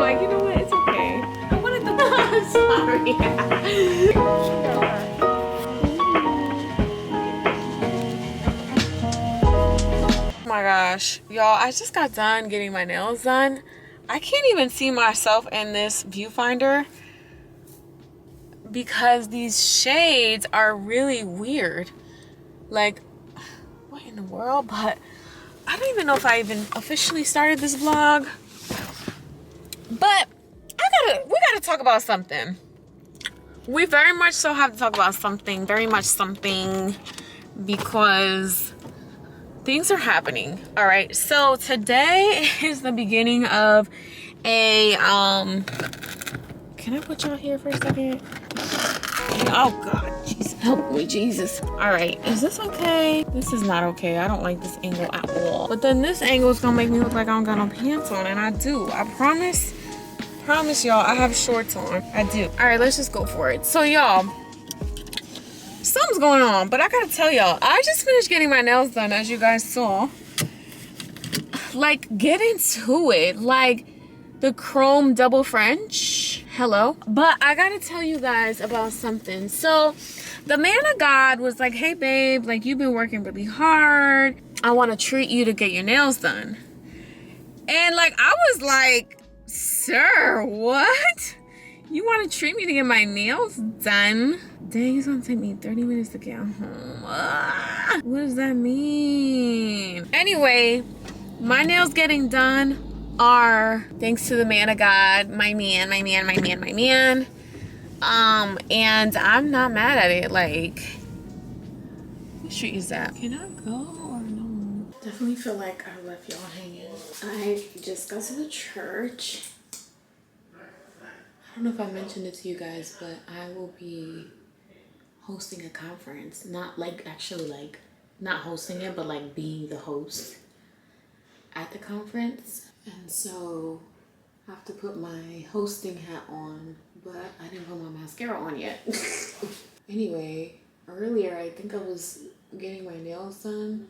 like, you know what? It's okay. I wanted the. I'm sorry. Oh my gosh, y'all! I just got done getting my nails done. I can't even see myself in this viewfinder because these shades are really weird. Like, what in the world? But I don't even know if I even officially started this vlog. But we gotta talk about something. We very much so have to talk about something, very much something, because things are happening. All right, so today is the beginning of a can I put y'all here for a second? Oh God, Jesus, help me, Jesus. All right, is this okay? This is not okay. I don't like this angle at all. But then this angle is gonna make me look like I don't got no pants on, and I do. I promise y'all, I have shorts on. I do. All right, let's just go for it. So y'all, something's going on, but I gotta tell y'all, I just finished getting my nails done, as you guys saw. Like, get into it. Like, the chrome double French. Hello. But I gotta tell you guys about something. So, the man of God was like, hey babe, like, you've been working really hard. I want to treat you to get your nails done. And like, I was like, sir, what? You want to treat me to get my nails done? Dang, it's gonna take me 30 minutes to get home. What does that mean? Anyway, my nails getting done are thanks to the man of God, my man. And I'm not mad at it. Like, what street is that? Can I go or no? Definitely feel like I left y'all hanging. I just got to the church. I don't know if I mentioned it to you guys, but I will be hosting a conference. Not like actually like not hosting it, but like being the host at the conference. And so I have to put my hosting hat on, but I didn't put my mascara on yet. Anyway, earlier I think I was getting my nails done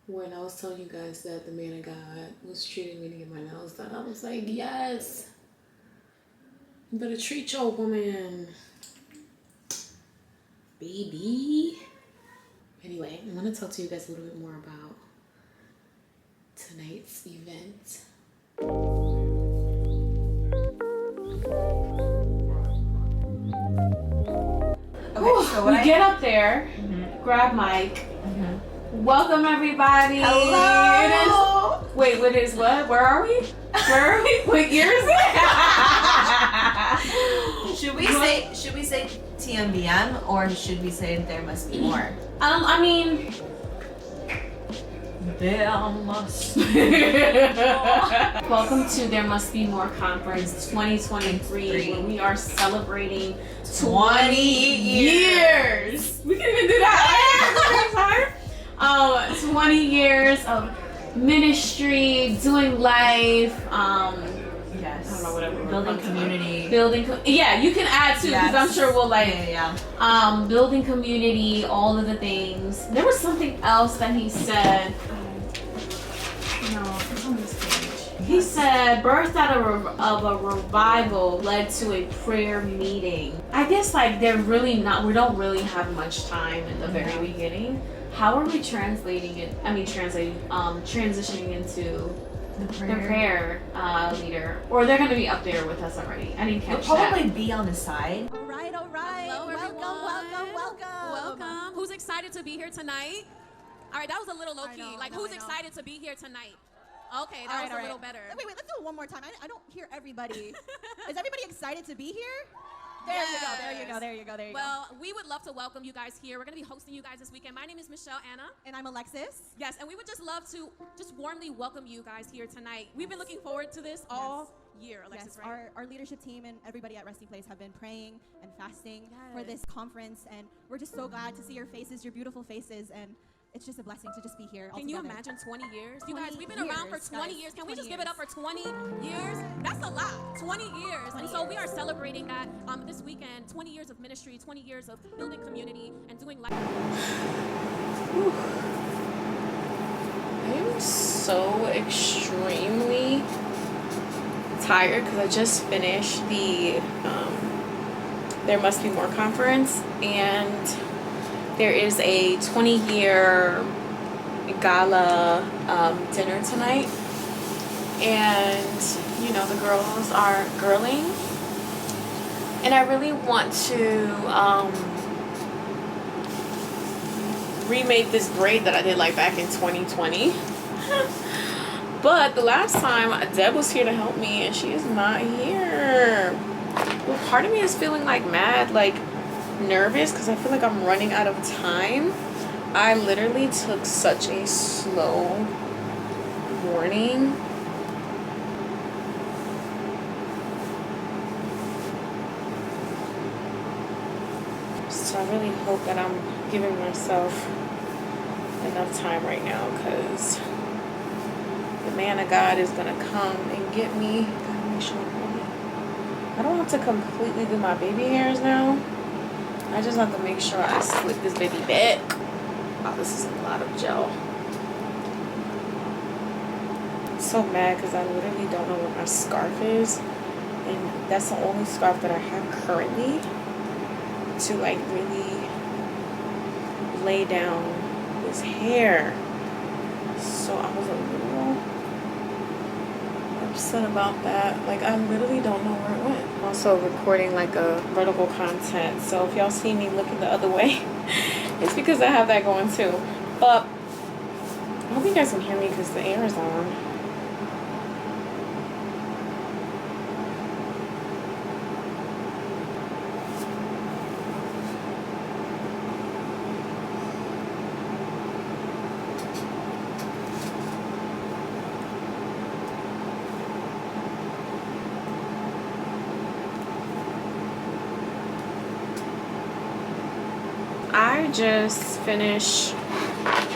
when I was telling you guys that the man of God was treating me to get my nails done. I was like, yes. You better treat your woman, baby. Anyway, I want to talk to you guys a little bit more about tonight's event. Okay, so we get up there, grab mic. Welcome everybody. Hello. Wait, what is what? Where are we? What year is it? Should we say TMBM or should we say there must be more? I mean, there must be more. Welcome to There Must Be More Conference 2023, where we are celebrating 20 years. We can even do that. 20 years of ministry, doing life, yes. I don't know, whatever. Building community. Yeah, you can add too, because I'm sure we'll like, building community, all of the things. There was something else that he said. No, it's on this page. He said, birth out of a revival led to a prayer meeting. I guess like we don't really have much time in the very beginning. How are we translating it? Transitioning into the prayer leader, or they're going to be up there with us already. I didn't catch We'll probably be on the side. All right. Hello, Welcome. Who's excited to be here tonight? All right, that was a little low key. Who's excited to be here tonight? Okay, that was a little better. Wait, let's do it one more time. I don't hear everybody. Is everybody excited to be here? There you go. Well, we would love to welcome you guys here. We're going to be hosting you guys this weekend. My name is MichelleAna. And I'm Alexis. Yes, and we would just love to just warmly welcome you guys here tonight. We've been looking forward to this all year, Alexis, right? Our leadership team and everybody at Resting Place have been praying and fasting for this conference, and we're just so glad to see your faces, your beautiful faces, and it's just a blessing to just be here. Can you imagine 20 years? You guys, we've been around for 20 years. Can we just give it up for 20 years? That's a lot. 20 years. And so we are celebrating that this weekend. 20 years of ministry, 20 years of building community and doing life. I am so extremely tired because I just finished the There Must Be More conference, and there is a 20-year gala dinner tonight, and you know, the girls are girling, and I really want to remake this braid that I did like back in 2020. But the last time Deb was here to help me, and she is not here. Well, part of me is feeling like mad, like nervous, because I feel like I'm running out of time. I literally took such a slow morning. So I really hope that I'm giving myself enough time right now, because the man of God is gonna come and get me. Gotta make sure I'm ready. I don't have to completely do my baby hairs now. I just have to make sure I split this baby back. Wow, this is a lot of gel. I'm so mad because I literally don't know where my scarf is, and that's the only scarf that I have currently to like really lay down this hair. So I was a little upset about that. Like, I literally don't know where it went. Also recording like a vertical content, so if y'all see me looking the other way, it's because I have that going too. But I hope you guys can hear me because the air is on. I just finished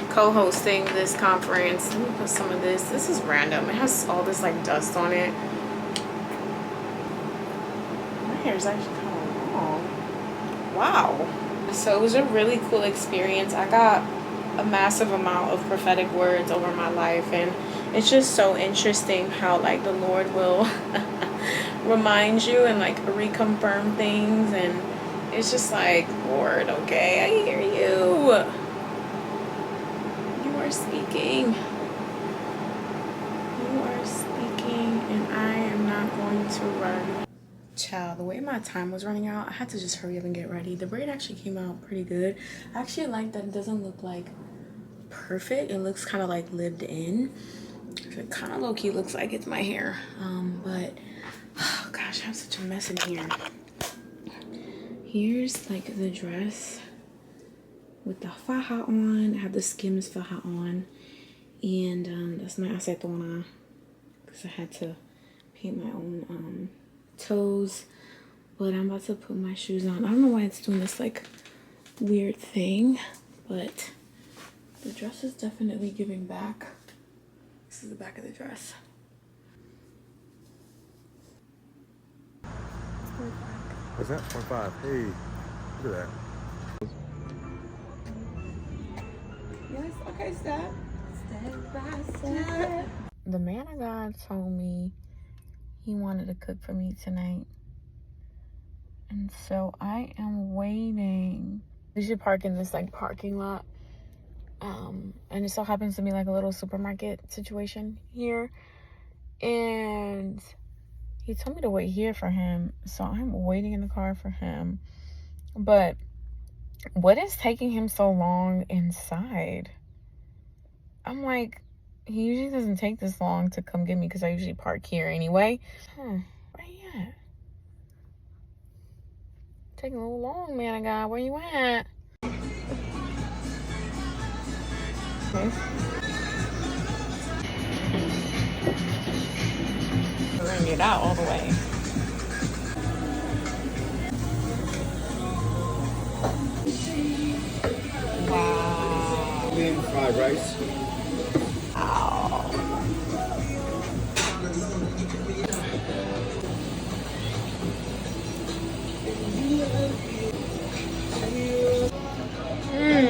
co-hosting this conference. Let me put some of this. This is random. It has all this like dust on it. My hair is actually kind of long. Wow. So it was a really cool experience. I got a massive amount of prophetic words over my life, and it's just so interesting how like the Lord will remind you and like reconfirm things, and it's just like, Lord, okay, I hear you. You are speaking. You are speaking, and I am not going to run. Child, the way my time was running out, I had to just hurry up and get ready. The braid actually came out pretty good. I actually like that it doesn't look like perfect. It looks kind of like lived in. It kind of low-key looks like it's my hair. But, oh gosh, I have such a mess in here. Here's like the dress with the faja on. I have the Skims faja on, and that's my acetona because I had to paint my own toes. But I'm about to put my shoes on. I don't know why it's doing this like weird thing, but the dress is definitely giving back. This is the back of the dress. What's that? 0.5. Hey, look at that. Yes, okay, step. Step by step. The man of God told me he wanted to cook for me tonight. And so I am waiting. We should park in this like parking lot. And it so happens to be like a little supermarket situation here. And he told me to wait here for him, so I'm waiting in the car for him. But what is taking him so long inside? I'm like, he usually doesn't take this long to come get me because I usually park here anyway. Where you at? Taking a little long, man of God. Where you at? Okay. We're gonna get out all the way. Wow. Medium fried rice. Wow.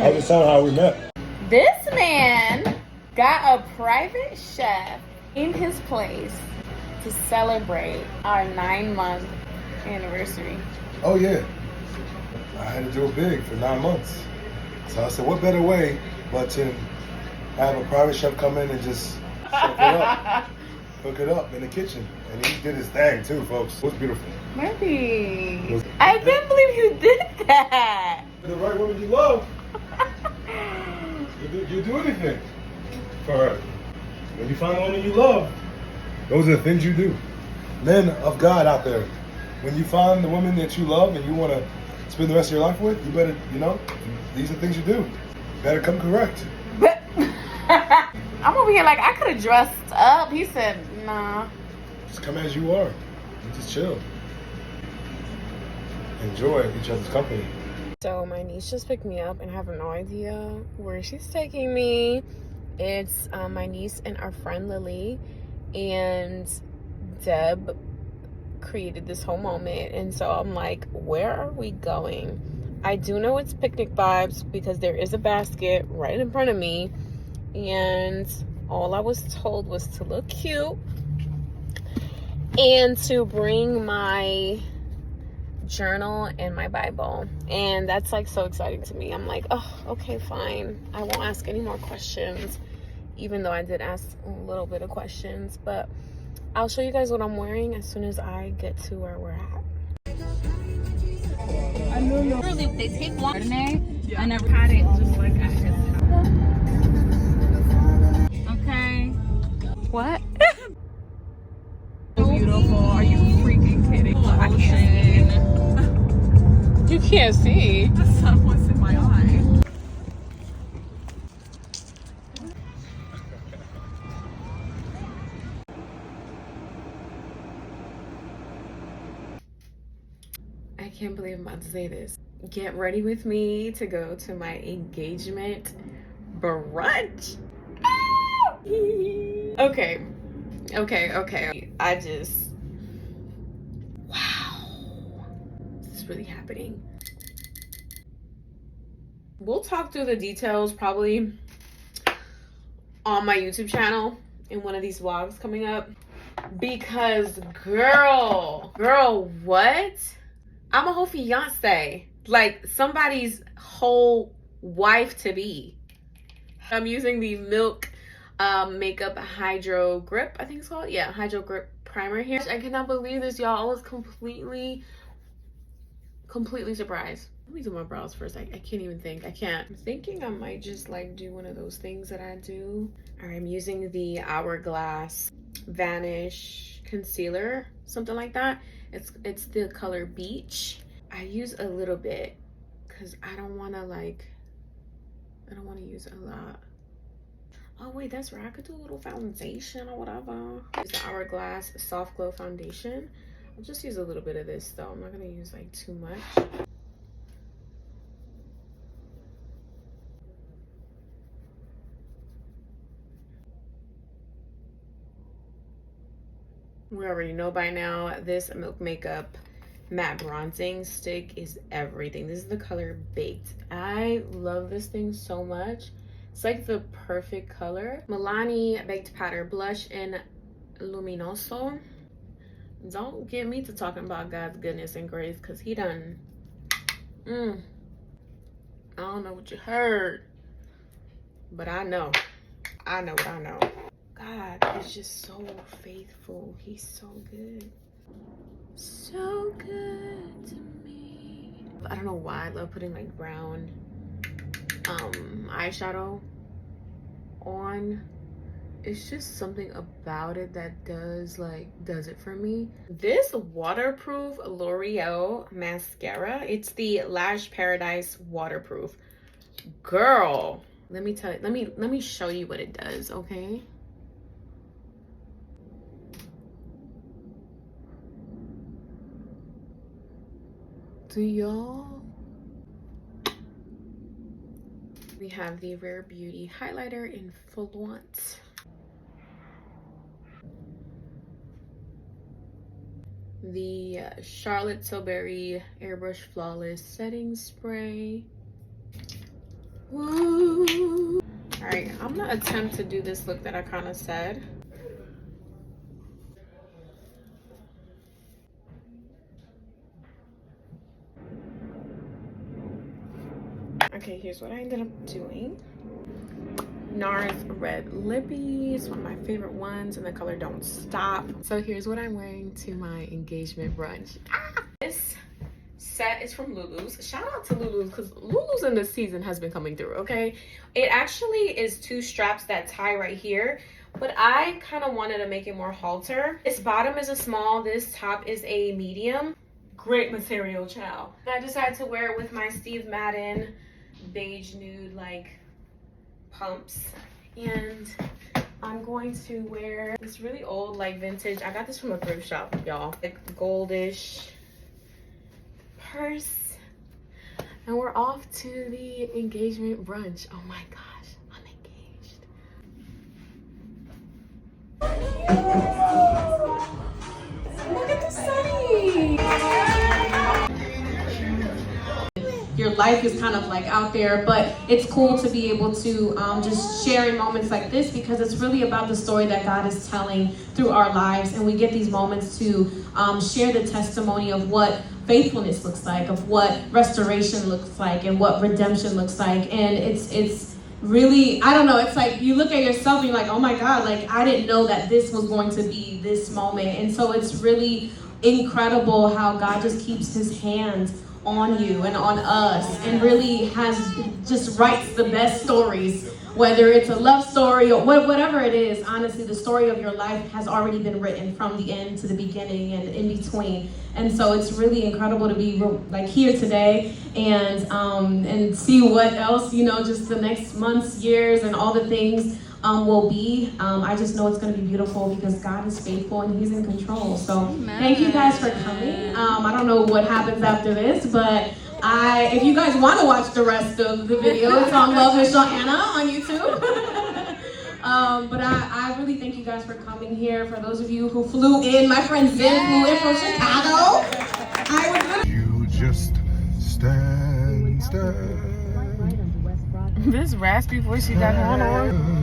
I can tell how we met. This man got a private chef in his place to celebrate our 9-month anniversary. Oh yeah, I had to do it big for 9 months. So I said, what better way but to have a private chef come in and just chef it up, cook it up in the kitchen. And he did his thing too, folks. It was beautiful. Maybe. I can't believe you did that. The right woman you love, you do anything for her. When you find the woman you love, those are the things you do. Men of God out there, when you find the woman that you love and you want to spend the rest of your life with, you better, these are things you do. Better come correct. I'm over here like I could have dressed up. He said, nah. Just come as you are. You just chill. Enjoy each other's company. So my niece just picked me up and I have no idea where she's taking me. It's my niece and our friend Lily, and Deb created this whole moment, and so I'm like, where are we going? I do know it's picnic vibes because there is a basket right in front of me, and all I was told was to look cute and to bring my journal and my Bible, and that's like so exciting to me. I'm like, oh, okay, fine, I won't ask any more questions, even though I did ask a little bit of questions, but I'll show you guys what I'm wearing as soon as I get to where we're at. I don't know. Really, they take one and I never had it just like at his house. Okay. What? So beautiful. Are you freaking kidding? I can't see. You can't see. The sun was in my eye. I can't believe I'm about to say this. Get ready with me to go to my engagement brunch. Okay. I just, wow. This is really happening. We'll talk through the details probably on my YouTube channel in one of these vlogs coming up. Because girl, what? I'm a whole fiance, like somebody's whole wife to be. I'm using the Milk Makeup Hydro Grip, I think it's called. Yeah, Hydro Grip primer here. I cannot believe this, y'all. I was completely surprised. Let me do my brows first. I can't even think. I can't. I'm thinking I might just like do one of those things that I do. All right, I'm using the Hourglass Vanish Concealer, something like that. It's the color Beach. I use a little bit because I don't want to use a lot. Oh wait, that's right. I could do a little foundation or whatever. Use the Hourglass Soft Glow Foundation. I'll just use a little bit of this though. I'm not gonna use like too much. We already know by now, this Milk Makeup Matte Bronzing Stick is everything. This is the color Baked. I love this thing so much. It's like the perfect color. Milani Baked Powder Blush in Luminoso. Don't get me to talking about God's goodness and grace, because he done. I don't know what you heard, but I know. I know what I know. God is just so faithful. He's so good. So good to me. I don't know why I love putting like brown eyeshadow on. It's just something about it that does it for me. This waterproof L'Oreal mascara, it's the Lash Paradise waterproof. Girl, let me tell you, let me show you what it does, okay? Do y'all? We have the Rare Beauty highlighter in Flaunt. The Charlotte Tilbury Airbrush Flawless Setting Spray. Woo! All right, I'm gonna attempt to do this look that I kind of said. Okay, here's what I ended up doing. NARS Red Lippies, one of my favorite ones in the color Don't Stop. So here's what I'm wearing to my engagement brunch. This set is from Lulu's. Shout out to Lulu's, because Lulu's in this season has been coming through, okay? It actually is 2 straps that tie right here, but I kind of wanted to make it more halter. This bottom is a small, this top is a medium. Great material, child. I decided to wear it with my Steve Madden beige nude like pumps, and I'm going to wear this really old like vintage, I got this from a thrift shop, y'all, like goldish purse, and we're off to the engagement brunch. Oh my gosh, I'm engaged. Look at the sunny. Your life is kind of like out there, but it's cool to be able to just share in moments like this, because it's really about the story that God is telling through our lives, and we get these moments to share the testimony of what faithfulness looks like, of what restoration looks like, and what redemption looks like. And it's really, I don't know, it's like you look at yourself and you're like, oh my God, like I didn't know that this was going to be this moment. And so it's really incredible how God just keeps his hands on you and on us, and really just writes the best stories, whether it's a love story or whatever it is. Honestly, the story of your life has already been written from the end to the beginning and in between. And so it's really incredible to be like here today and see what else, you know, just the next months, years, and all the things will be. I just know it's going to be beautiful because God is faithful and he's in control. So thank you guys for coming. I don't know what happens after this, but if you guys want to watch the rest of the video, it's on loveMichelleAna on YouTube. But I really thank you guys for coming here. For those of you who flew in, my friend Zin flew in from Chicago. You just stand. This raspy voice you got going on.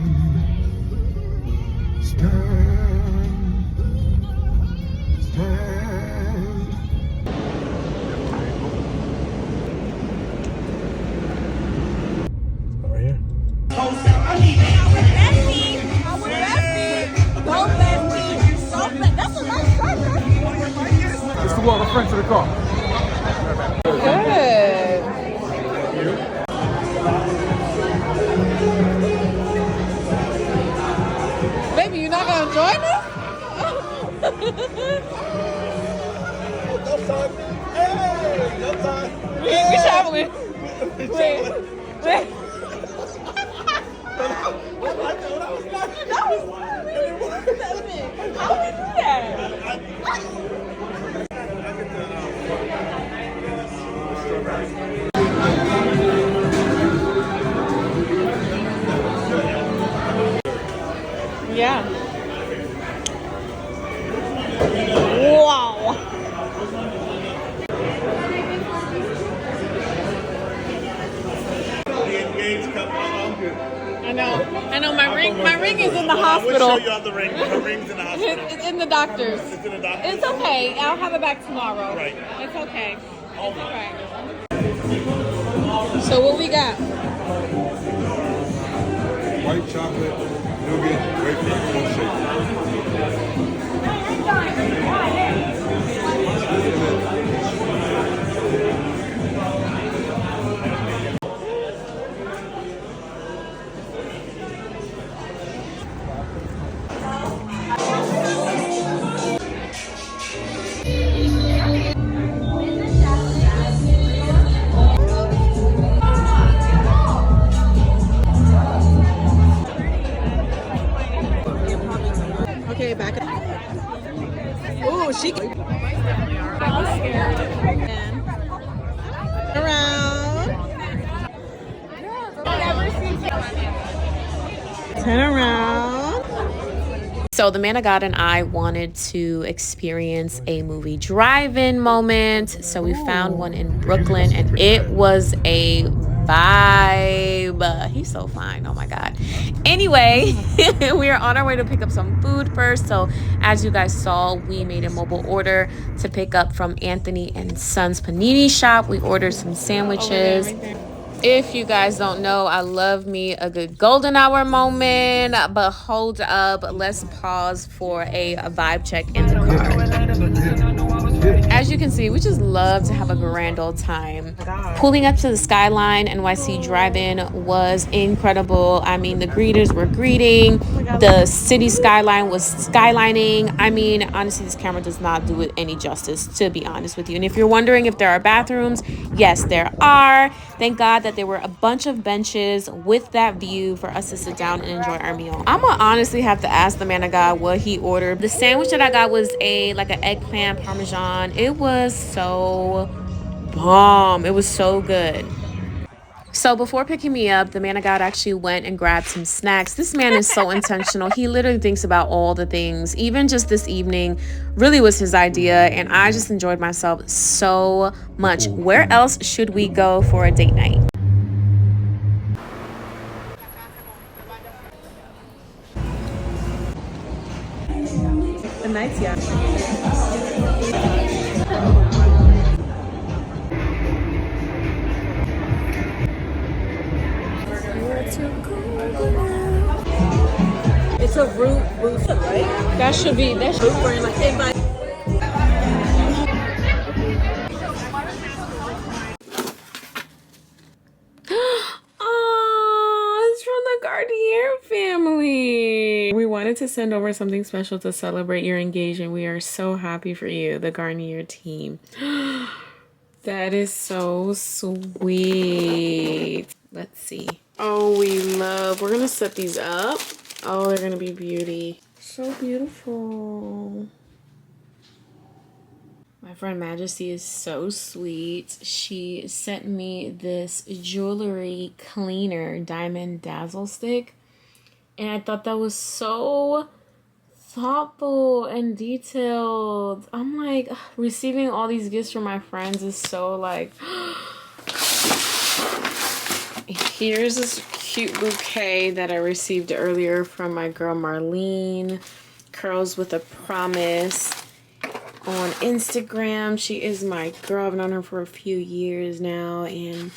Right here. It's the wall, the front of the car. Good. Baby, you're not gonna join us? We traveling. Wait. How did you do that? Yeah. Wow. I know. My ring is in the hospital. I will show you out the ring. The ring's in the hospital. It's in the doctor's. It's in the doctor's. It's okay. I'll have it back tomorrow. Right. It's okay. It's all right. So what we got? White chocolate, nougat, grapefruit, milkshake. Okay, back up. Oh, she. I'm scared. Around. Turn around. So the man of God and I wanted to experience a movie drive-in moment. So we found one in Brooklyn, and it was a vibe. He's so fine. Oh my God. Anyway, we are on our way to pick up some food first. So as you guys saw, we made a mobile order to pick up from Anthony and Son's Panini shop. We ordered some sandwiches. If you guys don't know, I love me a good golden hour moment. But hold up, let's pause for a vibe check in the car. As you can see, we just love to have a grand old time. Pulling up to the Skyline NYC drive-in was incredible. I mean, the greeters were greeting. The city skyline was skylining. I mean, honestly, this camera does not do it any justice, to be honest with you. And if you're wondering if there are bathrooms, yes, there are. Thank God that there were a bunch of benches with that view for us to sit down and enjoy our meal. I'm gonna honestly have to ask the man of God what he ordered. The sandwich that I got was like an eggplant parmesan. It was so bomb. It was so good. So before picking me up, the man of God actually went and grabbed some snacks. This man is so intentional. He literally thinks about all the things. Even just this evening really was his idea, and I just enjoyed myself so much. Where else should we go for a date night? The nights, yeah. It's a root booster, right? That should be root for like invite. Oh, it's from the Garnier family. We wanted to send over something special to celebrate your engagement. We are so happy for you, the Garnier team. That is so sweet. Let's see. Oh, we're gonna set these up. Oh, they're gonna be beauty. So beautiful. My friend Majesty is so sweet. She sent me this jewelry cleaner diamond dazzle stick. And I thought that was so thoughtful and detailed. I'm like, receiving all these gifts from my friends is so like... Here's this cute bouquet that I received earlier from my girl Marlene. Curls with a Promise on Instagram. She is my girl. I've known her for a few years now, and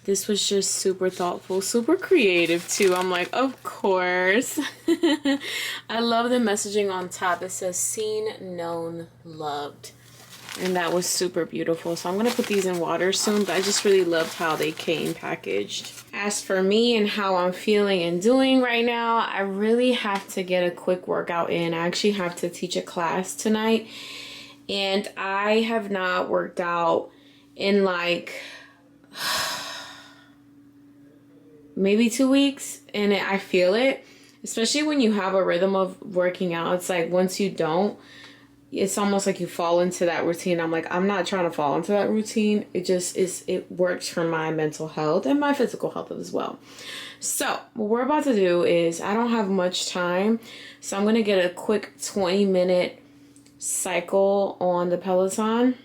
this was just super thoughtful, super creative too. I'm like, of course. I love the messaging on top. It says seen, known, loved. And that was super beautiful. So I'm going to put these in water soon, but I just really loved how they came packaged. As for me and how I'm feeling and doing right now, I really have to get a quick workout in. I actually have to teach a class tonight. And I have not worked out in like maybe 2 weeks. And I feel it, especially when you have a rhythm of working out. It's like once you don't, it's almost like you fall into that routine. I'm like, I'm not trying to fall into that routine. It just is, it works for my mental health and my physical health as well. So what we're about to do is, I don't have much time, so I'm going to get a quick 20-minute cycle on the Peloton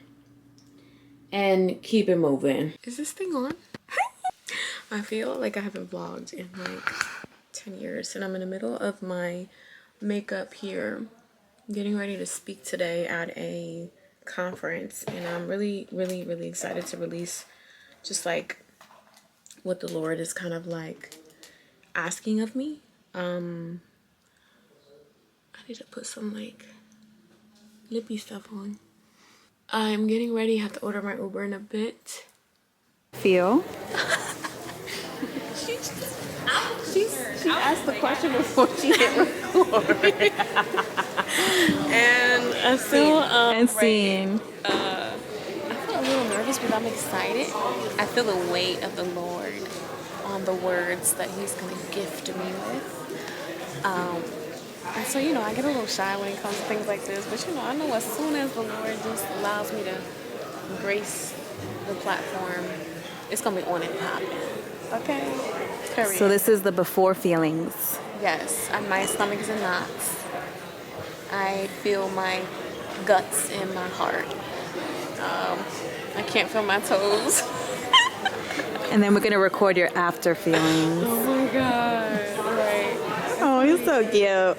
and keep it moving. Is this thing on? I feel like I haven't vlogged in like 10 years, and I'm in the middle of my makeup here. Getting ready to speak today at a conference, and I'm really excited to release just like what the Lord is kind of like asking of me. I need to put some like lippy stuff on. I'm getting ready. I have to order my Uber in a bit. Feel? She asked the question before she hit record. And I still And seeing. I feel a little nervous, but I'm excited. I feel the weight of the Lord on the words that He's going to gift me with. And so, you know, I get a little shy when it comes to things like this. But, you know, I know as soon as the Lord just allows me to grace the platform, it's going to be on and popping. Okay? Period. So this is the before feelings. Yes, and my stomach is in knots. I feel my guts in my heart. I can't feel my toes. And then we're going to record your after feelings. Oh my God. Right. Oh, you're so cute.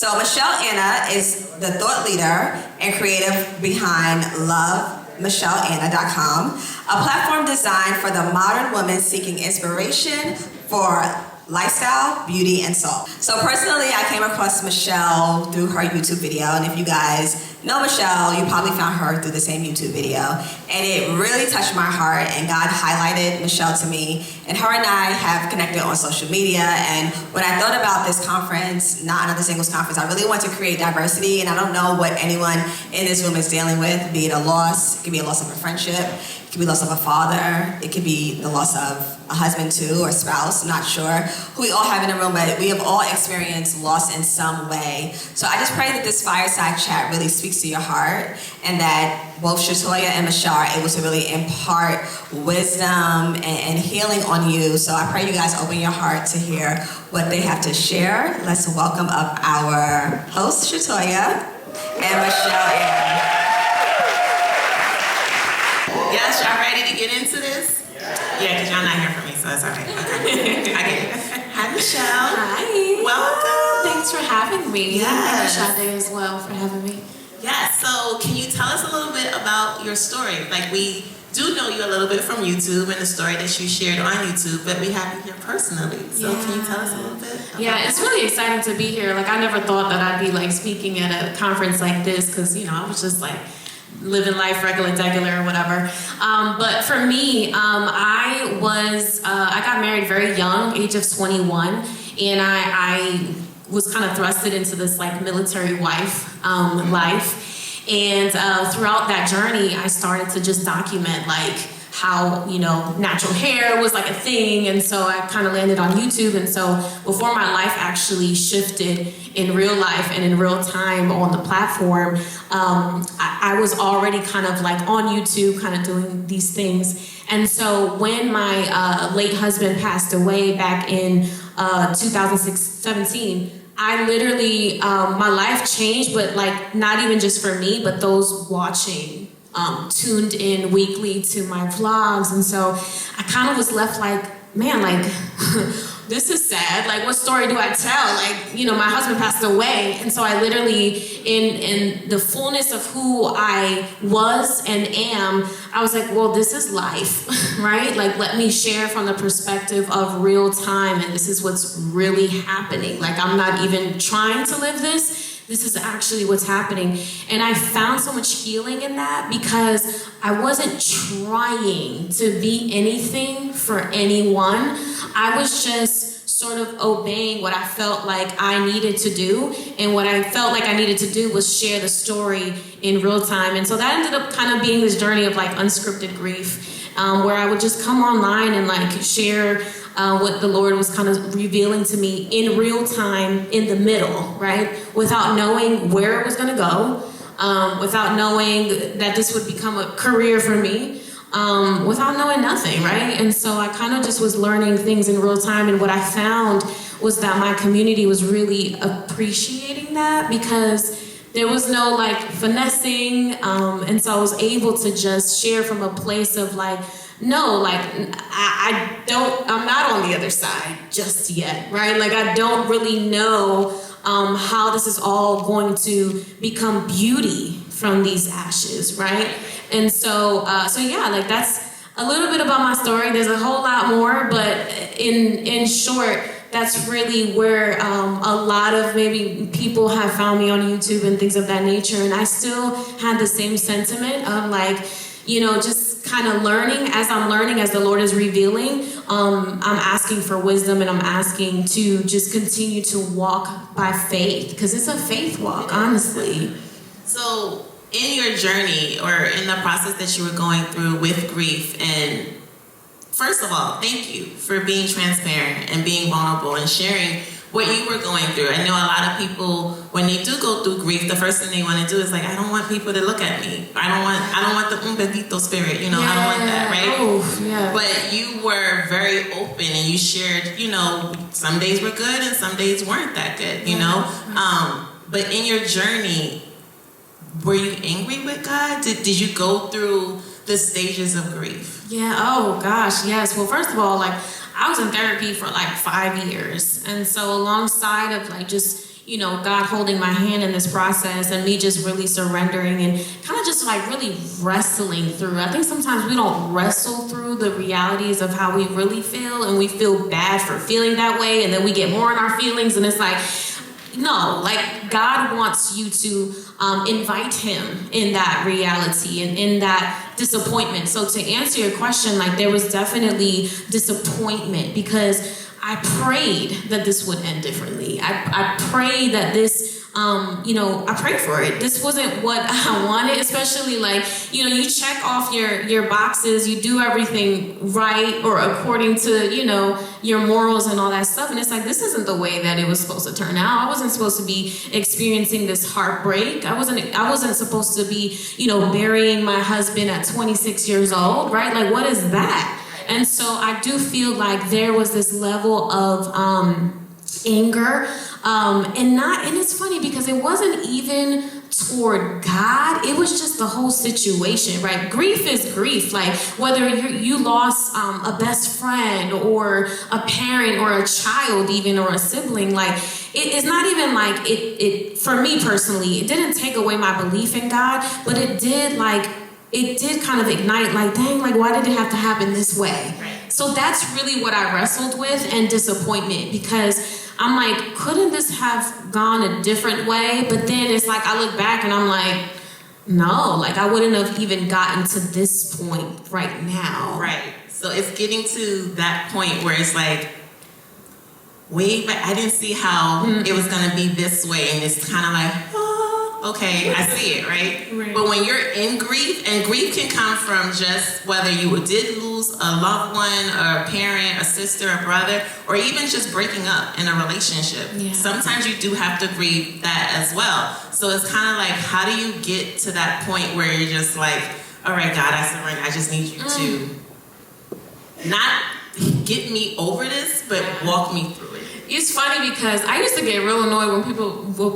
So MichelleAna is the thought leader and creative behind loveMichelleAna.com, a platform designed for the modern woman seeking inspiration for lifestyle, beauty, and soul. So personally, I came across Michelle through her YouTube video, and if you guys know Michelle, you probably found her through the same YouTube video, and it really touched my heart, and God highlighted Michelle to me, and her and I have connected on social media. And when I thought about this conference, not another singles conference, I really want to create diversity, and I don't know what anyone in this room is dealing with, be it a loss, it could be a loss of a friendship, it could be loss of a father, it could be the loss of a husband too, or spouse, I'm not sure who we all have in the room, but we have all experienced loss in some way. So I just pray that this fireside chat really speaks to your heart, and that both Shatoya and Michelle are able to really impart wisdom and healing on you. So I pray you guys open your heart to hear what they have to share. Let's welcome up our host, Shatoya, and MichelleAna. Yes, y'all ready to get into this? Yeah, because y'all not here for me, so it's okay. Okay. I get it. Hi, Michelle. Hi. Welcome. Thanks for having me. Yes. Thank you, Sade, as well, for having me. Yes, so can you tell us a little bit about your story? Like, we do know you a little bit from YouTube and the story that you shared on YouTube, but we have you here personally. So can you tell us a little bit? Yeah, it's really exciting to be here. Like, I never thought that I'd be, like, speaking at a conference like this, because, you know, I was just, like, living life regular or whatever. But for me, I got married very young, age of 21, and I was kind of thrusted into this like military wife life. And throughout that journey, I started to just document like how, you know, natural hair was like a thing. And so I kind of landed on YouTube. And so before my life actually shifted in real life and in real time on the platform, I was already kind of like on YouTube, kind of doing these things. And so when my late husband passed away back in 2017, I literally, my life changed, but like not even just for me, but those watching tuned in weekly to my vlogs. And so I kind of was left like, man, like, this is sad. Like, what story do I tell? Like, you know, my husband passed away. And so I literally, in the fullness of who I was and am, I was like, well, this is life, right? Like, let me share from the perspective of real time. And this is what's really happening. Like, I'm not even trying to live this. This is actually what's happening. And I found so much healing in that because I wasn't trying to be anything for anyone. I was just sort of obeying what I felt like I needed to do. And what I felt like I needed to do was share the story in real time. And so that ended up kind of being this journey of like unscripted grief, where I would just come online and like share what the Lord was kind of revealing to me in real time in the middle, right? Without knowing where it was gonna go, without knowing that this would become a career for me, without knowing nothing, right? And so I kind of just was learning things in real time, and what I found was that my community was really appreciating that because there was no like finessing, and so I was able to just share from a place of like, no, like I'm not on the other side just yet, right? Like I don't really know how this is all going to become beauty from these ashes, right? And so yeah, like that's a little bit about my story. There's a whole lot more, but in short, that's really where a lot of maybe people have found me on YouTube and things of that nature. And I still had the same sentiment of like, you know, just kind of learning as the Lord is revealing. I'm asking for wisdom, and I'm asking to just continue to walk by faith, because it's a faith walk, honestly. So in your journey or in the process that you were going through with grief, and first of all, thank you for being transparent and being vulnerable and sharing what you were going through. I know a lot of people, when they do go through grief, the first thing they want to do is like, I don't want people to look at me. I don't want the bendito spirit, you know, I don't want that, right? Oh, yeah. But you were very open and you shared, you know, some days were good and some days weren't that good, you know? But in your journey, were you angry with God? Did you go through the stages of grief? Yeah, oh gosh, yes. Well, first of all, like I was in therapy for like 5 years. And so alongside of like just, you know, God holding my hand in this process and me just really surrendering and kind of just like really wrestling through. I think sometimes we don't wrestle through the realities of how we really feel, and we feel bad for feeling that way, and then we get more in our feelings, and it's like, no, like God wants you to invite him in that reality and in that disappointment. So to answer your question, like there was definitely disappointment because I prayed that this would end differently. I prayed that this, I prayed for it. This wasn't what I wanted, especially like, you know, you check off your boxes, you do everything right or according to, you know, your morals and all that stuff. And it's like, this isn't the way that it was supposed to turn out. I wasn't supposed to be experiencing this heartbreak. I wasn't supposed to be, you know, burying my husband at 26 years old, right? Like, what is that? And so I do feel like there was this level of anger, and it's funny because it wasn't even toward God, it was just the whole situation, right? Grief is grief. Like whether you lost a best friend or a parent or a child even or a sibling, like it's not even like it for me personally, it didn't take away my belief in God, but it did kind of ignite like, dang, like why did it have to happen this way? So that's really what I wrestled with, and disappointment, because I'm like, couldn't this have gone a different way? But then it's like, I look back and I'm like, no, like I wouldn't have even gotten to this point right now. Right. So it's getting to that point where it's like, wait, but I didn't see how it was going to be this way. And it's kind of like, oh, okay, I see it, right? But when you're in grief, and grief can come from just whether you did lose a loved one, or a parent, a sister, a brother, or even just breaking up in a relationship. Yeah. Sometimes you do have to grieve that as well. So it's kind of like, how do you get to that point where you're just like, all right, God, I surrender. I just need you to not get me over this, but walk me through it. It's funny because I used to get real annoyed when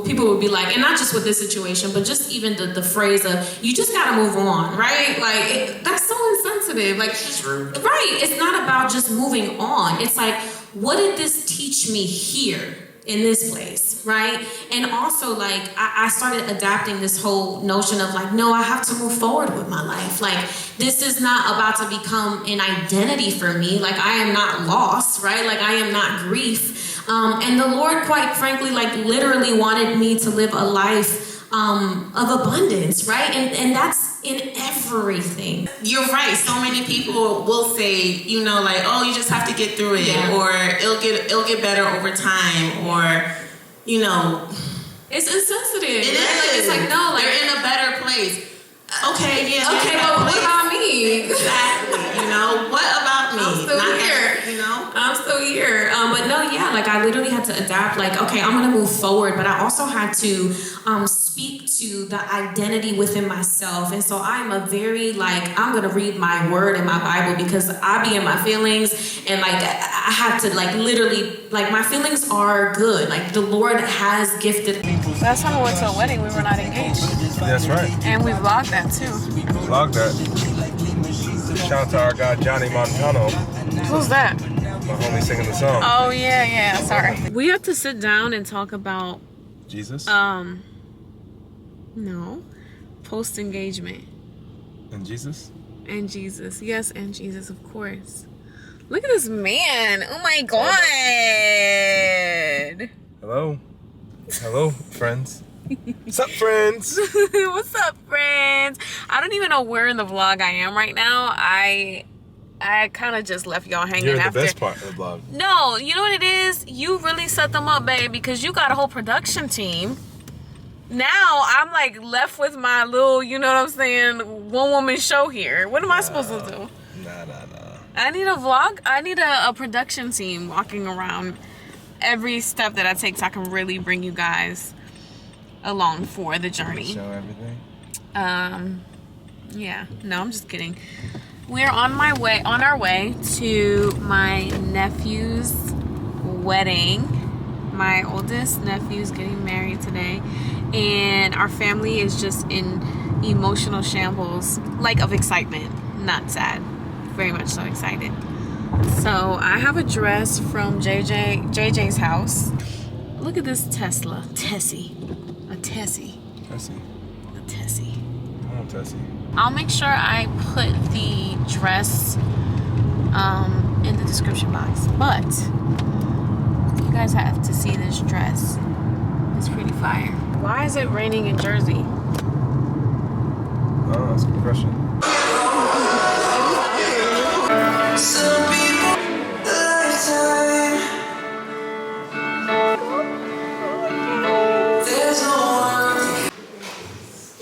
people would be like, and not just with this situation, but just even the phrase of, you just gotta move on, right? Like, that's so insensitive. Like, right, it's not about just moving on. It's like, what did this teach me here in this place, right? And also, like, I started adapting this whole notion of like, no, I have to move forward with my life. Like, this is not about to become an identity for me. Like, I am not lost, right? Like, I am not grief. And the Lord, quite frankly, like literally wanted me to live a life of abundance, right? And that's in everything. You're right. So many people will say, you know, like, oh, you just have to get through it, or it'll get better over time, or, you know, it's insensitive. It is. Like, it's like, no, like you're in a better place. Okay, yeah. Okay, but what about me? Exactly. You know, what about me? I'm still here. You know, I'm still here. But no, yeah, like I literally had to adapt. Like, okay, I'm gonna move forward, but I also had to speak to the identity within myself. And so I'm a very like, I'm gonna read my word in my Bible, because I be in my feelings, and like I have to like literally, like my feelings are good. Like the Lord has gifted. Last time we went to a wedding, we were not engaged. That's right. And we vlogged that too. Vlog that. Shout out to our guy Johnny Montano. Who's that? My homie singing the song. Oh yeah, sorry. We have to sit down and talk about Jesus? No. Post-engagement. And Jesus? And Jesus. Yes, and Jesus, of course. Look at this man. Oh my God. Hello, friends. What's up, friends? What's up, friends? I don't even know where in the vlog I am right now. I kind of just left y'all hanging. You're in the after. best part of the vlog. No, you know what it is? You really set them up, babe, because you got a whole production team. Now I'm like left with my little, you know what I'm saying, one-woman show here. What am I supposed to do? Nah. I need a vlog. I need a production team walking around every step that I take, so I can really bring you guys along for the journey. Show everything. Yeah. No, I'm just kidding. We're on our way to my nephew's wedding. My oldest nephew's getting married today, and our family is just in emotional shambles, like of excitement, not sad. Very much so excited. So I have a dress from JJ's house. Look at this Tesla. Tessie. A Tessie. Tessie. A Tessie. I want Tessie. I'll make sure I put the dress in the description box. But you guys have to see this dress. It's pretty fire. Why is it raining in Jersey? Oh, that's a good question.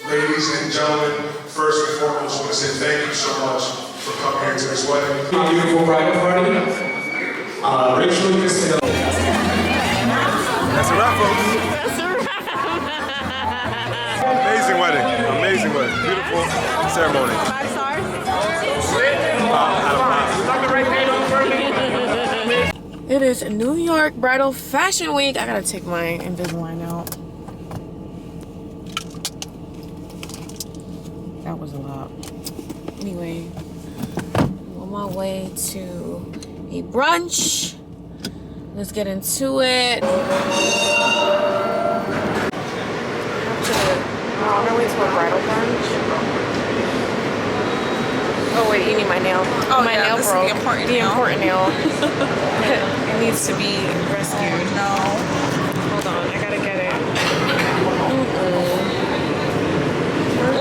Ladies and gentlemen, first and foremost, I want to say thank you so much for coming here to this wedding. Beautiful bridal party. Rachel Castillo. That's a wrap, folks. Amazing wedding. Amazing wedding. Beautiful ceremony. 5 stars. It is New York Bridal Fashion Week. I gotta take my Invisalign out. That was a lot. Anyway, I'm on my way to a brunch. Let's get into it. I'm on my way to a bridal brunch. Oh wait, you need my nail. Oh, my nail broke. The important nail. It needs to be rescued. No. Hold on, I gotta get it. Your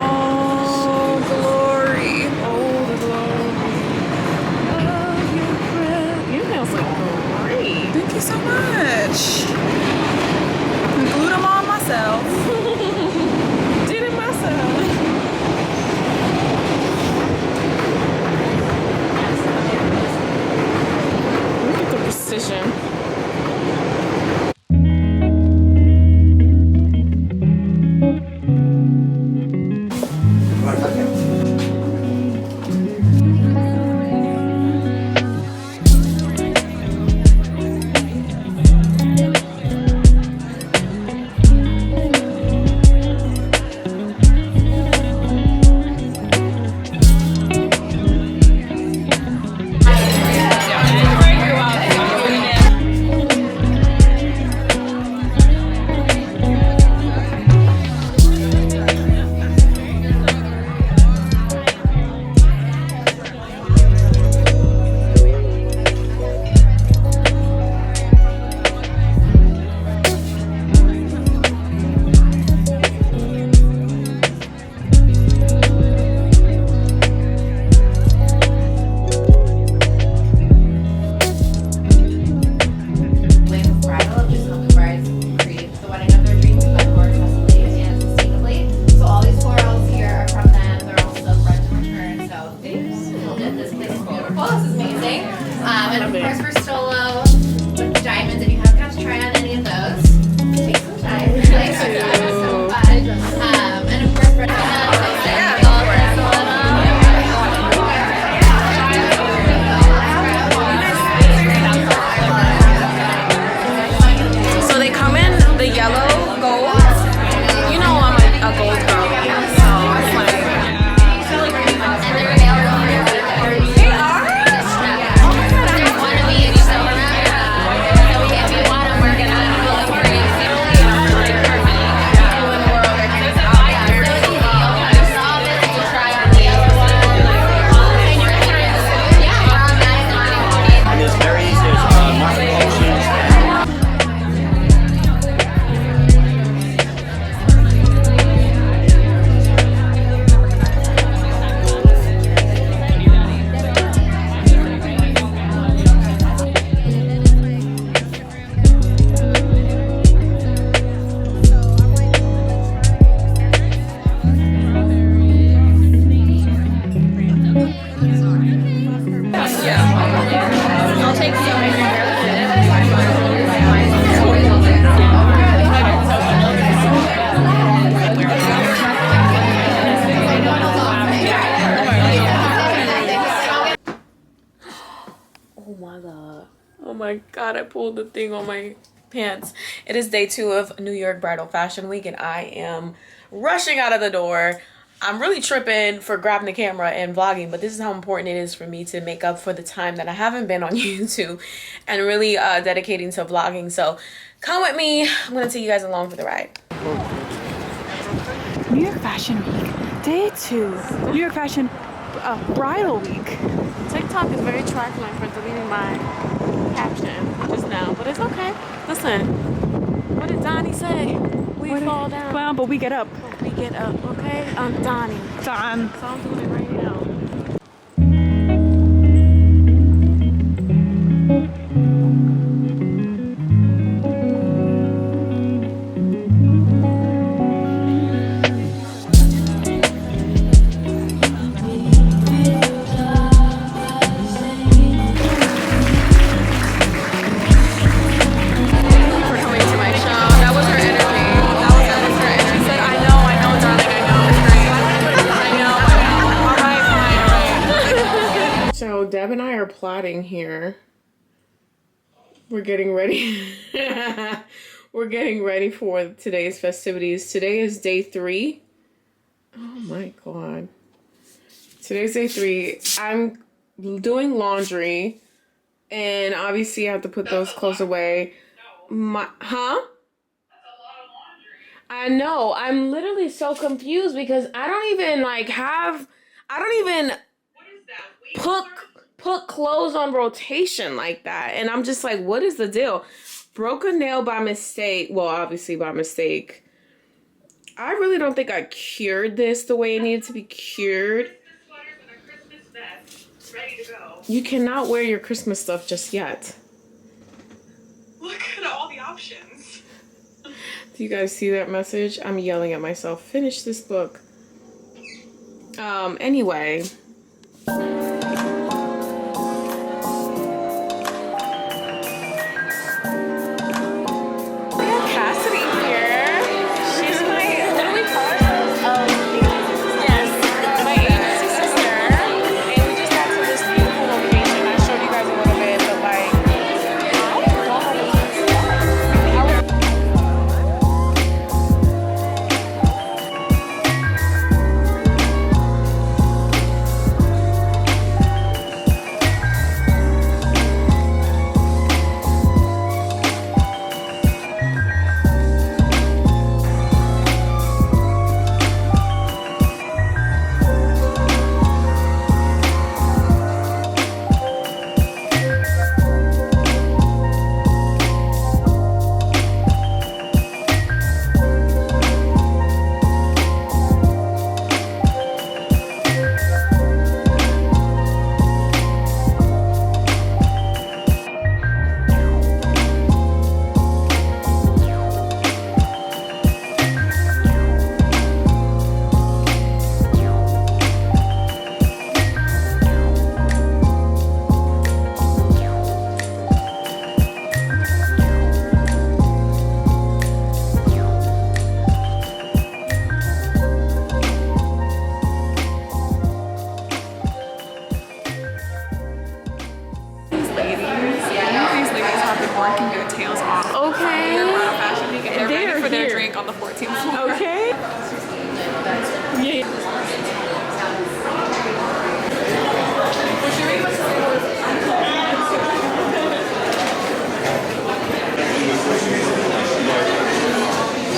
Oh, glory. Oh, the glory. Your nails look great. Thank you so much. Glued them on myself. Did it myself. Look at the precision. my god, I pulled the thing on my pants. It is day 2 of New York Bridal Fashion Week and I am rushing out of the door. I'm really tripping for grabbing the camera and vlogging, but this is how important it is for me to make up for the time that I haven't been on YouTube and really dedicating to vlogging. So come with me. I'm gonna take you guys along for the ride. New York Fashion Week, day 2. New York Fashion Bridal Week. TikTok is very trifling for deleting my caption just now, but it's okay. Listen, what did Donnie say? We fall down. Well, but we get up. We get up, okay? I'm Donnie. Don. So I'm doing it right now. So Deb and I are plotting here. We're getting ready. We're getting ready for today's festivities. Today is day 3. Oh my God. Today's day 3. I'm doing laundry. And obviously I have to put those clothes away. I know. I'm literally so confused because I don't even put clothes on rotation like that. And I'm just like, what is the deal? Broke a nail by mistake. Well, obviously by mistake. I really don't think I cured this the way it needed to be cured. You cannot wear your Christmas stuff just yet. Look at all the options. Do you guys see that message? I'm yelling at myself. Finish this book. Anyway. On the 14th floor. Okay. Yeah.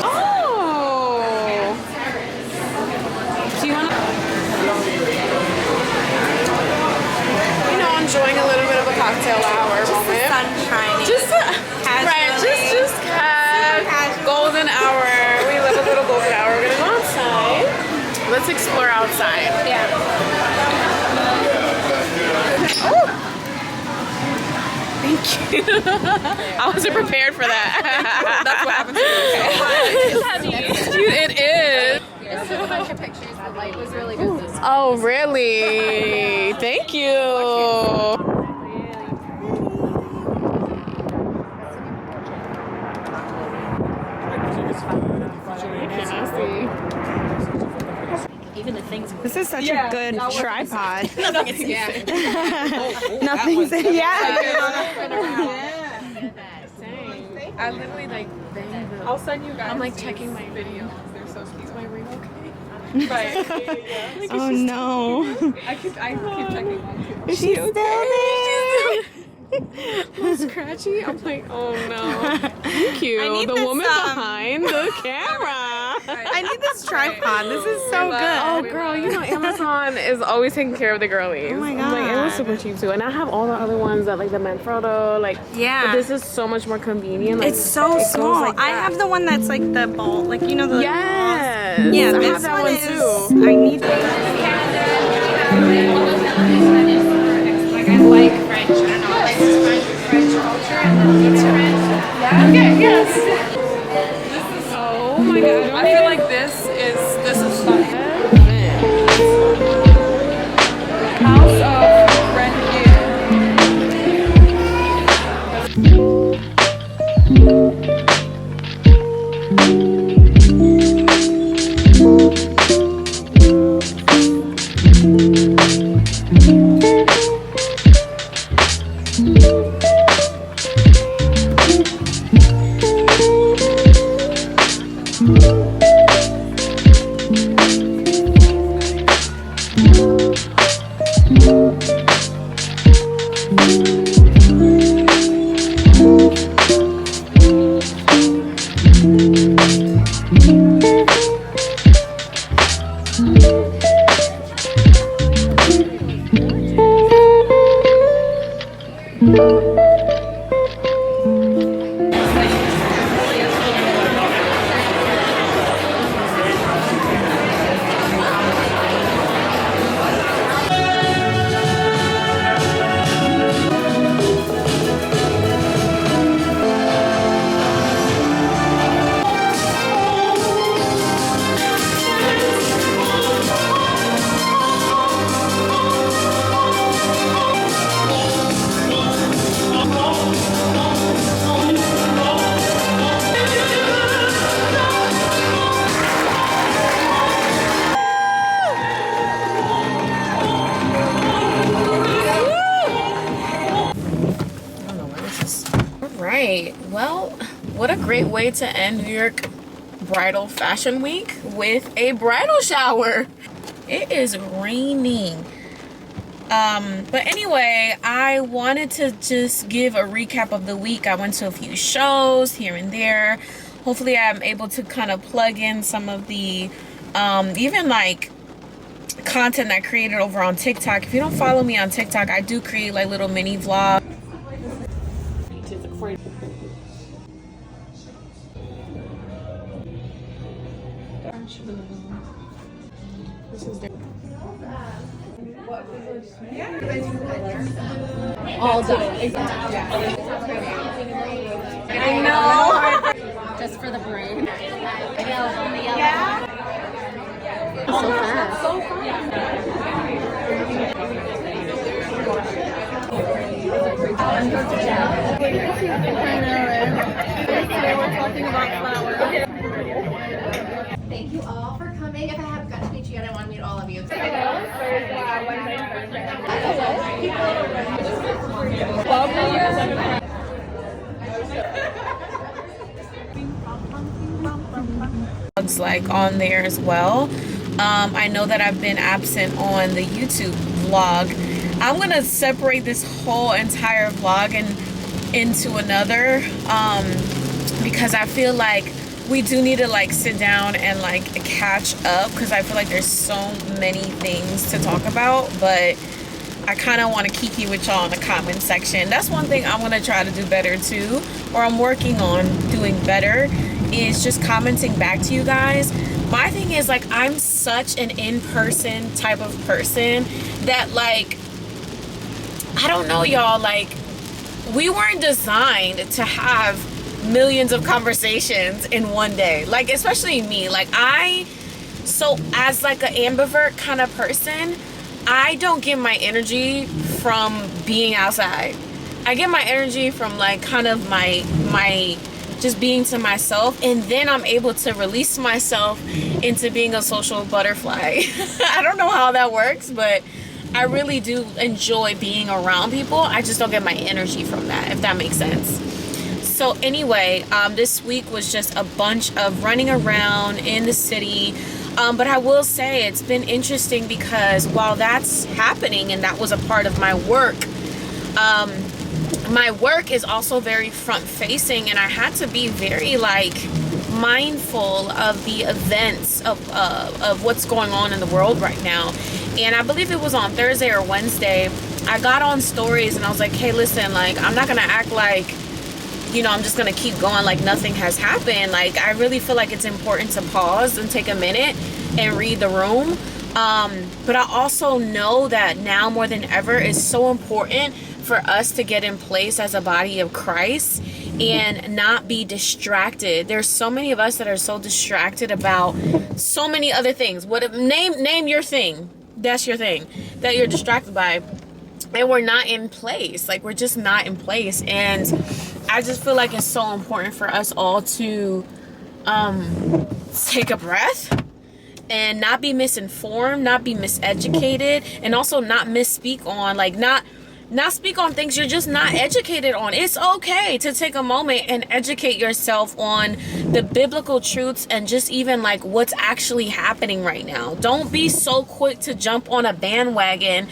Oh. Do you want to? You know, enjoying a little bit of a cocktail hour moment. Sunshine. Just right. Just golden hour. We live a little golden hour. We're gonna go outside. Let's explore outside. Yeah. Oh. Thank you. I wasn't prepared for that. That's what happens to me. It's heavy. It is. I took a bunch of pictures. The light was really good this time. Oh, really? Thank you. Even the things. This is such a good tripod. Nothing's Nothing's I literally like banged them. I'll send you guys. I'm like checking my video. They're so sweet. Is my ring okay? Right. Oh no. I keep checking on too. Is she still there? A little scratchy. I'm like, oh no. Thank you. I need the this, woman behind the camera. I need this tripod. This is so good. Oh girl, you know Amazon is always taking care of the girlies. Oh my I'm like, it was God. super cheap too. And I have all the other ones that like the Manfrotto, like Yeah. but this is so much more convenient. Like, It's so it goes small. like I that. have the one that's like the ball, like you know the Yes. Yeah, I this have that one is, too. I need Like I like French. I don't know. Like French culture and then pizza French. Yeah. Okay. Yes. This is oh my god. I feel like this is fun. House of Red Right. Well, what a great way to end New York Bridal Fashion Week with a bridal shower. It is raining. But anyway, I wanted to just give a recap of the week. I went to a few shows here and there. Hopefully I'm able to kind of plug in some of the even like content I created over on TikTok. If you don't follow me on TikTok, I do create like little mini vlogs. All day. I know. Just for the brain. Yeah. So fast. So Thank you all for coming. If I haven't got to meet you yet, I want to meet all of you. like on there as well. I know that I've been absent on the YouTube vlog. I'm gonna separate this whole entire vlog into another because I feel like we do need to like sit down and like catch up, because I feel like there's so many things to talk about, but I kind of want to kiki with y'all in the comment section. That's one thing I'm gonna try to do better too, or I'm working on doing better, is just commenting back to you guys. My thing is like, I'm such an in-person type of person that like, I don't know y'all, like we weren't designed to have millions of conversations in one day, like especially me. Like so as like an ambivert kind of person, I don't get my energy from being outside. I get my energy from like kind of my just being to myself, and then I'm able to release myself into being a social butterfly. I don't know how that works, but I really do enjoy being around people. I just don't get my energy from that, if that makes sense. So anyway, this week was just a bunch of running around in the city. But I will say it's been interesting because while that's happening and that was a part of my work is also very front facing, and I had to be very like mindful of the events of what's going on in the world right now. And I believe it was on Thursday or Wednesday, I got on stories and I was like, hey, listen, like, I'm not gonna act like, you know, I'm just gonna keep going like nothing has happened. Like, I really feel like it's important to pause and take a minute and read the room. But I also know that now more than ever, it's so important for us to get in place as a body of Christ and not be distracted. There's so many of us that are so distracted about so many other things. Name your thing. That's your thing that you're distracted by. And we're not in place. Like, we're just not in place. And I just feel like it's so important for us all to take a breath and not be misinformed, not be miseducated, and also not misspeak on, like, not speak on things you're just not educated on. It's okay to take a moment and educate yourself on the biblical truths and just even like what's actually happening right now. Don't be so quick to jump on a bandwagon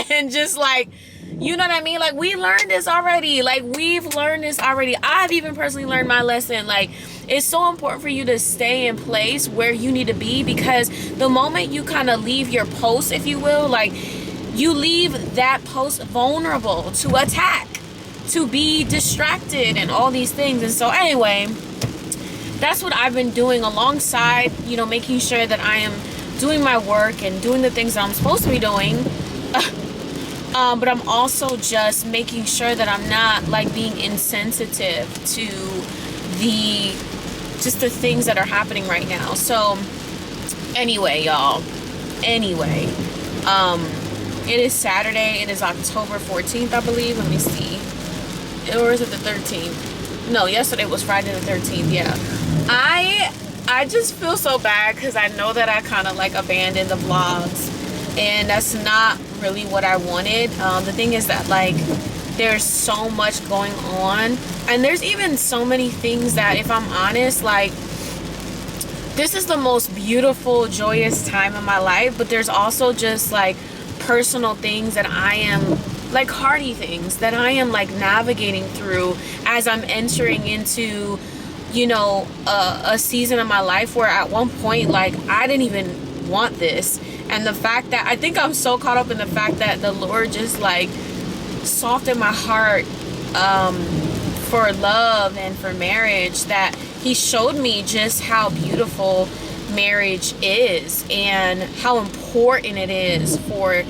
and just like, you know what I mean? Like, we learned this already. Like, we've learned this already. I've even personally learned my lesson. Like, it's so important for you to stay in place where you need to be, because the moment you kind of leave your post, if you will, like, you leave that post vulnerable to attack, to be distracted and all these things. And so anyway, that's what I've been doing alongside, you know, making sure that I am doing my work and doing the things that I'm supposed to be doing. But I'm also just making sure that I'm not like being insensitive to the things that are happening right now. So anyway, y'all, it is Saturday. It is October 14th, I believe. Let me see. Or is it the 13th? No, yesterday was Friday the 13th. Yeah. I just feel so bad because I know that I kind of like abandoned the vlogs, and that's not really what I wanted. The thing is that, like, there's so much going on, and there's even so many things that, if I'm honest, like, this is the most beautiful, joyous time in my life, but there's also just like personal things that I am, like hearty things that I am like navigating through as I'm entering into, you know, a season of my life where at one point, like, I didn't even want this. And the fact that I think I'm so caught up in the fact that the Lord just like softened my heart for love and for marriage, that he showed me just how beautiful marriage is and how important it is for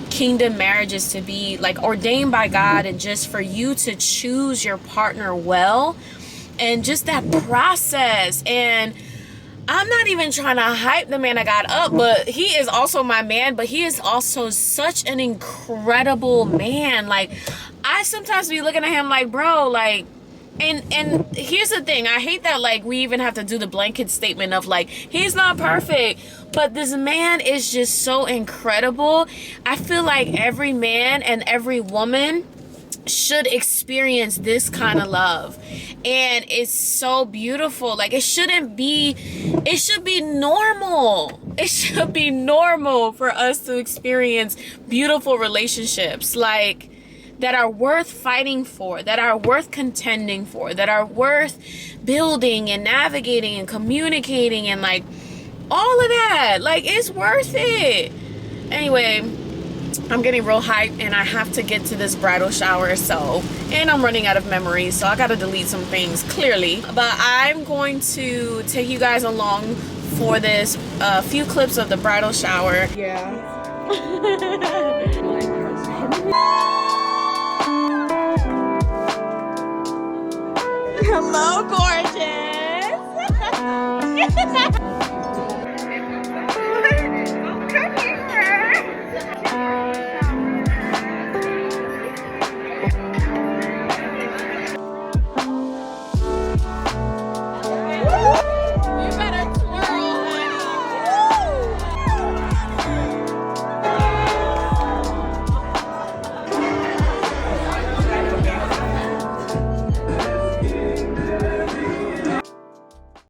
kingdom marriages to be like ordained by God, and just for you to choose your partner well, and just that process. And I'm not even trying to hype the man I got up, but he is also my man, but he is also such an incredible man. Like, I sometimes be looking at him like, bro, like, and here's the thing, I hate that like we even have to do the blanket statement of like, he's not perfect, but this man is just so incredible. I feel like every man and every woman should experience this kind of love, and it's so beautiful. Like, it should be normal. It should be normal for us to experience beautiful relationships, like, that are worth fighting for, that are worth contending for, that are worth building and navigating and communicating, and like all of that. Like, it's worth it. Anyway, I'm getting real hyped and I have to get to this bridal shower, and I'm running out of memories, so I gotta delete some things clearly. But I'm going to take you guys along for this few clips of the bridal shower. Yeah. Hello, gorgeous.